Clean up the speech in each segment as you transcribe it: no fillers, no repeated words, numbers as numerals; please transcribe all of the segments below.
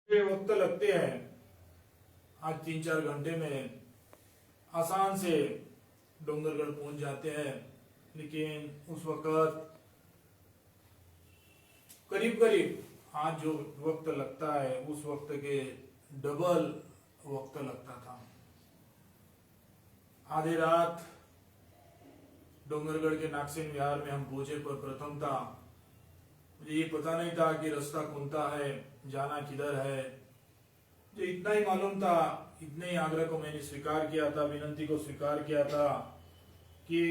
ये वक्त लगते हैं। आज 3-4 घंटे में आसान से डोंगरगढ़ पहुंच जाते हैं, लेकिन उस वक्त करीब करीब आज जो वक्त लगता है उस वक्त के डबल वक्त लगता था। आधी रात डोंगरगढ़ के नागसेन विहार में हम पहुंचे, पर प्रथम था मुझे ये पता नहीं था कि रास्ता कौनता है, जाना किधर है। जो इतना ही मालूम था, इतने ही आग्रह को मैंने स्वीकार किया था, विनंती को स्वीकार किया था कि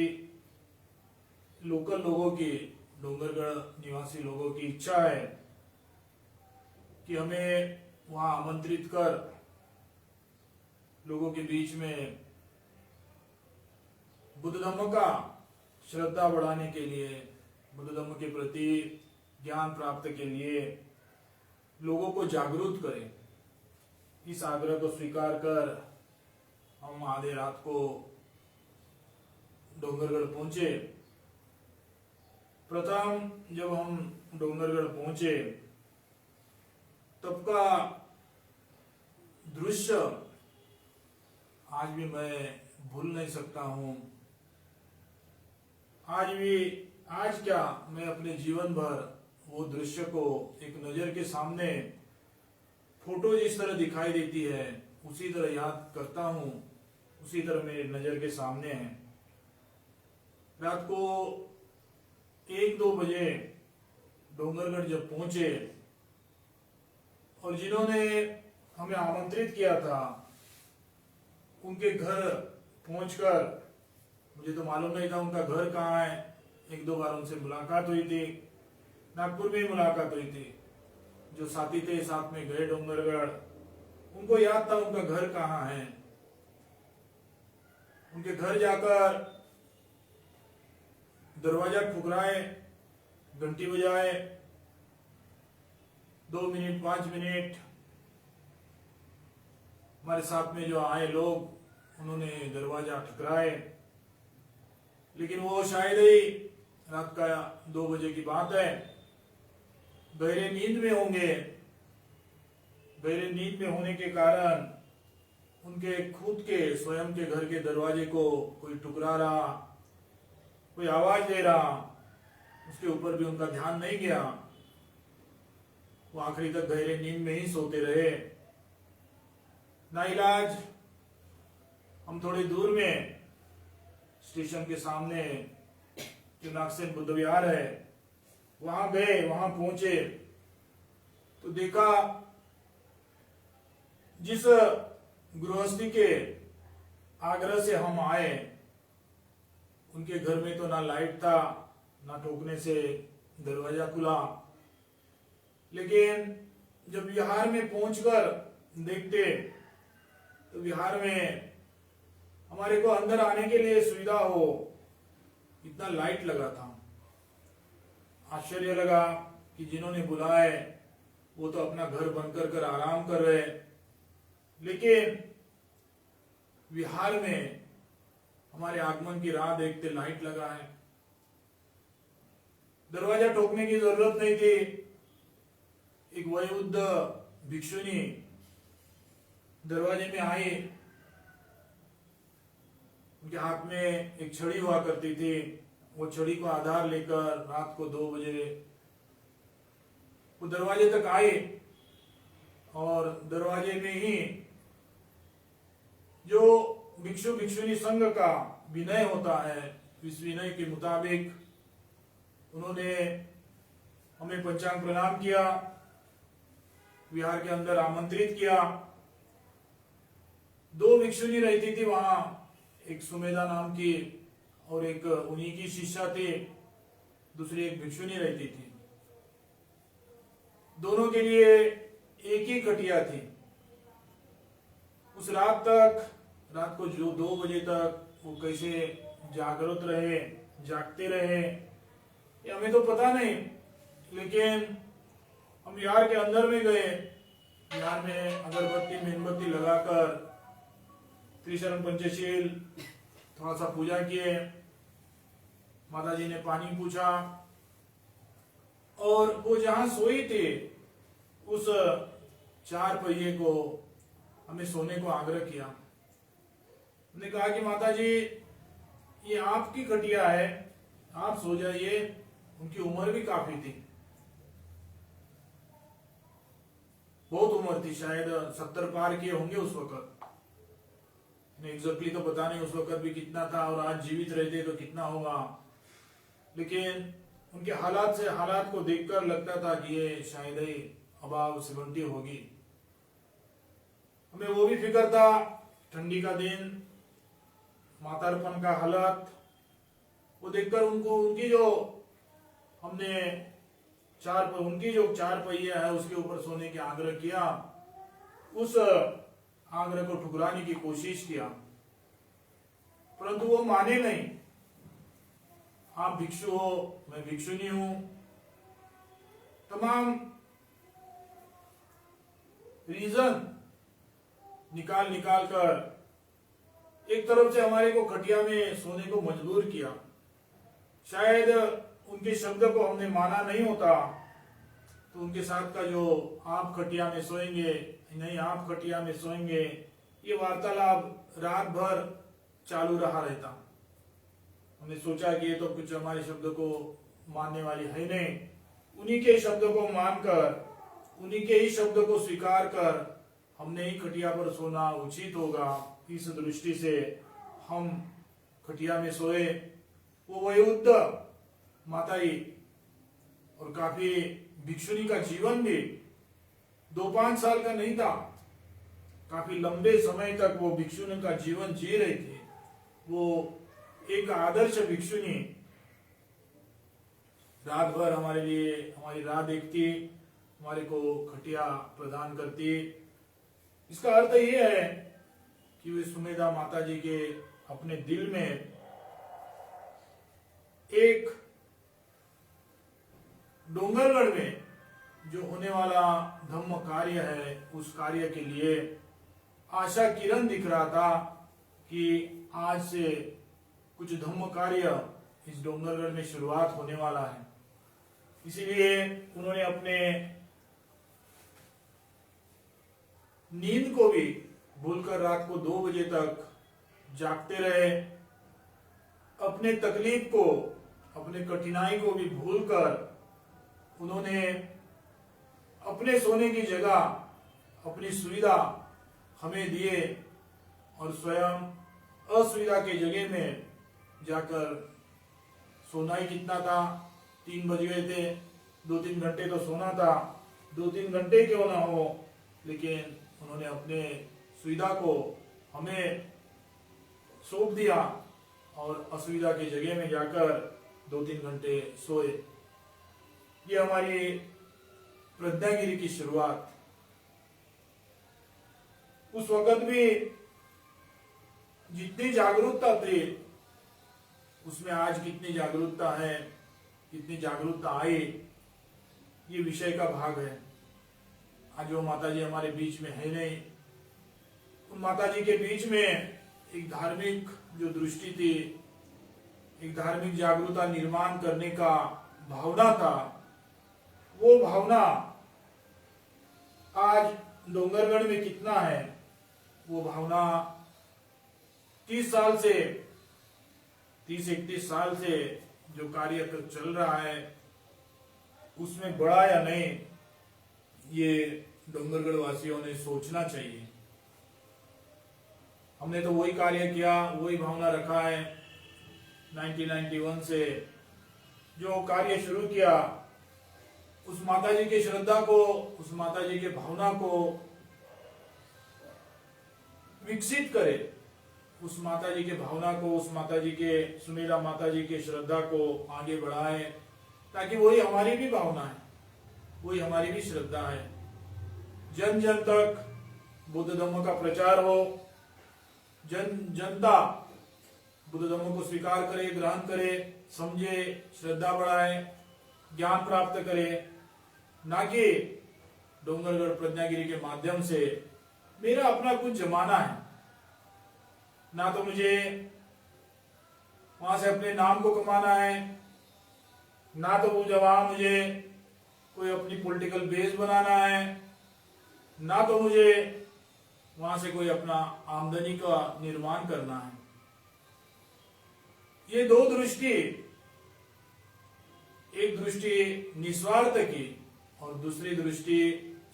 लोकल लोगों की, डोंगरगढ़ निवासी लोगों की इच्छा है कि हमें वहां आमंत्रित कर लोगों के बीच में बुद्ध धम्म का श्रद्धा बढ़ाने के लिए, बुद्ध धम्म के प्रति ज्ञान प्राप्त के लिए लोगों को जागरूक करें। इस आग्रह को स्वीकार कर हम आधे रात को डोंगरगढ़ पहुंचे। प्रथम जब हम डोंगरगढ़ पहुंचे तब का दृश्य आज भी मैं भूल नहीं सकता हूं। आज क्या, मैं अपने जीवन भर वो दृश्य को एक नजर के सामने, फोटो जिस तरह दिखाई देती है उसी तरह याद करता हूं, उसी तरह मेरे नजर के सामने है। रात को 1-2 बजे डोंगरगढ़ जब पहुंचे और जिन्होंने हमें आमंत्रित किया था उनके घर पहुंचकर, मुझे तो मालूम नहीं था उनका घर कहाँ है। 1-2 बार उनसे मुलाकात हुई थी, नागपुर में मुलाकात हुई थी। जो साथी थे साथ में गए डोंगरगढ़, उनको याद था उनका घर कहाँ है। उनके घर जाकर दरवाजा ठुकराए, घंटी बजाए, 2 मिनट 5 मिनट हमारे साथ में जो आए लोग उन्होंने दरवाजा ठुकराए, लेकिन वो शायद ही रात का 2 बजे की बात है, गहरे नींद में होंगे। गहरे नींद में होने के कारण उनके खुद के स्वयं के घर के दरवाजे को कोई ठुकरा रहा, कोई आवाज दे रहा, उसके ऊपर भी उनका ध्यान नहीं गया। वो आखिरी तक गहरे नींद में ही सोते रहे। नाइलाज हम थोड़ी दूर में स्टेशन के सामने जो नागसेन बुद्ध विहार है वहां गए, वहां पहुंचे तो देखा जिस गृहस्थी के आग्रह से हम आए उनके घर में तो ना लाइट था, ना ठोकने से दरवाजा खुला। लेकिन जब विहार में पहुंचकर देखते तो विहार में हमारे को अंदर आने के लिए सुविधा हो, इतना लाइट लगा था। आश्चर्य लगा कि जिन्होंने बुलाए वो तो अपना घर बंद कर आराम कर रहे, लेकिन विहार में हमारे आगमन की राह देखते लाइट लगा है। दरवाजा ठोकने की जरूरत नहीं थी। एक वयोवृद्ध भिक्षुनी दरवाजे में आई, उनके हाथ में एक छड़ी हुआ करती थी। वो छड़ी को आधार लेकर रात को 2 बजे वो दरवाजे तक आए और दरवाजे में ही जो भिक्षु भिक्षुनी संघ का विनय होता है, इस विनय के मुताबिक उन्होंने हमें पंचांग प्रणाम किया, विहार के अंदर आमंत्रित किया। 2 भिक्षुनी रहती थी वहां, एक सुमेधा नाम की और एक उन्हीं की शिष्या थी, दूसरी एक भिक्षुनी रहती थी। दोनों के लिए एक ही खटिया थी। उस रात तक, रात को जो 2 बजे तक वो कैसे जागृत रहे, जागते रहे, ये हमें तो पता नहीं। लेकिन हम विहार के अंदर में गए, विहार में अगरबत्ती मेणबत्ती लगाकर त्रिशरण पंचशील थोड़ा सा पूजा किए, माताजी ने पानी पूछा और वो जहां सोई थी उस 4 पहिए को हमें सोने को आग्रह किया। हमने कहा कि माता जी ये आपकी खटिया है, आप सो जाइए। उनकी उम्र भी काफी थी, बहुत उम्र थी, शायद 70 पार किए होंगे उस वक्त। एग्जैक्टली तो पता नहीं उस वक्त भी कितना था, और आज जीवित रहते तो कितना होगा। लेकिन उनके हालात को देखकर लगता था कि ये शायद ही अबाव 70 होगी। हमें वो भी फिक्र था, ठंडी का दिन, मातारपन का हालात वो देखकर उनकी जो 4 पहिया है उसके ऊपर सोने के आग्रह किया, उस आग्रह को ठुकराने की कोशिश किया, परंतु वो माने नहीं। आप भिक्षु हो, मैं भिक्षुनी हूं, तमाम रीजन निकाल कर एक तरफ से हमारे को खटिया में सोने को मजबूर किया। शायद उनके शब्द को हमने माना नहीं होता तो उनके साथ का जो आप खटिया में सोएंगे, नहीं आप खटिया में सोएंगे, ये वार्तालाप रात भर चालू रहा रहता। हमने सोचा कि ये तो कुछ हमारे शब्द को मानने वाली है नहीं। उन्हीं के शब्द को मानकर, उन्हीं के ही शब्द को स्वीकार कर हमने ही खटिया पर सोना उचित होगा। इस दृष्टि से हम खटिया में सोए। वो वयोवृद्ध माताई और काफी भिक्षुनी का जीवन भी 2-5 साल का नहीं था, काफी लंबे समय तक वो भिक्षुनी का जीवन जी रहे थे। वो एक आदर्श भिक्षुनी रात भर हमारे लिए हमारी राह देखती, हमारे को खटिया प्रदान करती। इसका अर्थ ये है कि वे सुमेधा माता जी के अपने दिल में एक डोंगरगढ़ में जो होने वाला धम्म कार्य है, उस कार्य के लिए आशा किरण दिख रहा था कि आज से कुछ धम्म कार्य इस डोंगरगढ़ में शुरुआत होने वाला है। इसीलिए उन्होंने अपने नींद को भी भूलकर रात को 2 बजे तक जागते रहे। अपने तकलीफ को, अपने कठिनाई को भी भूलकर उन्होंने अपने सोने की जगह, अपनी सुविधा हमें दिए और स्वयं असुविधा के जगह में जाकर सोना ही कितना था, 3 बज गए थे, 2-3 घंटे तो सोना था। 2-3 घंटे क्यों ना हो, लेकिन उन्होंने अपने सुविधा को हमें सौंप दिया और असुविधा की जगह में जाकर 2-3 घंटे सोए। ये हमारी प्रज्ञागिरी की शुरुआत। उस वक्त भी जितनी जागरूकता थी उसमें आज कितनी जागरूकता है, कितनी जागरूकता आई, ये विषय का भाग है। आज वो माता जी हमारे बीच में है नहीं। उन माता जी के बीच में एक धार्मिक जो दृष्टि थी, एक धार्मिक जागरूकता निर्माण करने का भावना था, वो भावना आज डोंगरगढ़ में कितना है। वो भावना 30-31 साल से जो कार्य चल रहा है उसमें बड़ा या नहीं, ये डोंगरगढ़ वासियों ने सोचना चाहिए। हमने तो वही कार्य किया, वही भावना रखा है। 1991 से जो कार्य शुरू किया, उस माता जी की श्रद्धा को, उस माता जी के भावना को विकसित करे, उस माता जी के भावना को, उस माता जी के, सुमेधा माता जी के श्रद्धा को आगे बढ़ाए, ताकि वही हमारी भी भावना है, वही हमारी भी श्रद्धा है। जन जन तक बुद्ध धम्म का प्रचार हो, जनता बुद्ध धम्म को स्वीकार करे, ग्रहण करे, समझे, श्रद्धा बढ़ाए, ज्ञान प्राप्त करे, ना कि डोंगरगढ़ प्रज्ञागिरी के माध्यम से मेरा अपना कुछ जमाना है। ना तो मुझे वहां से अपने नाम को कमाना है, ना तो वो जवान मुझे कोई अपनी पॉलिटिकल बेस बनाना है, ना तो मुझे वहां से कोई अपना आमदनी का निर्माण करना है। ये दो दृष्टि, एक दृष्टि निस्वार्थ की और दूसरी दृष्टि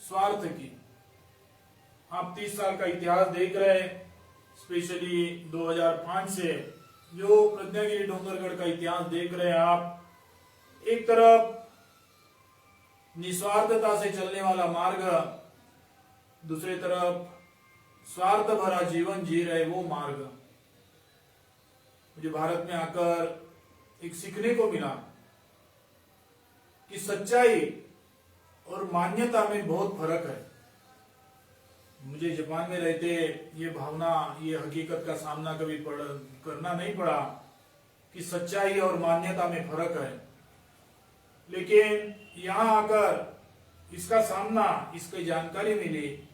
स्वार्थ की। आप 30 साल का इतिहास देख रहे हैं, स्पेशली 2005 से जो प्रज्ञागिरी डोंगरगढ़ का इतिहास देख रहे हैं आप, एक तरफ निस्वार्थता से चलने वाला मार्ग, दूसरी तरफ स्वार्थ भरा जीवन जी रहे वो मार्ग। मुझे भारत में आकर एक सीखने को मिला कि सच्चाई और मान्यता में बहुत फर्क है। मुझे जापान में रहते ये भावना, ये हकीकत का सामना कभी करना नहीं पड़ा कि सच्चाई और मान्यता में फर्क है, लेकिन यहाँ आकर इसका सामना, इसकी जानकारी मिली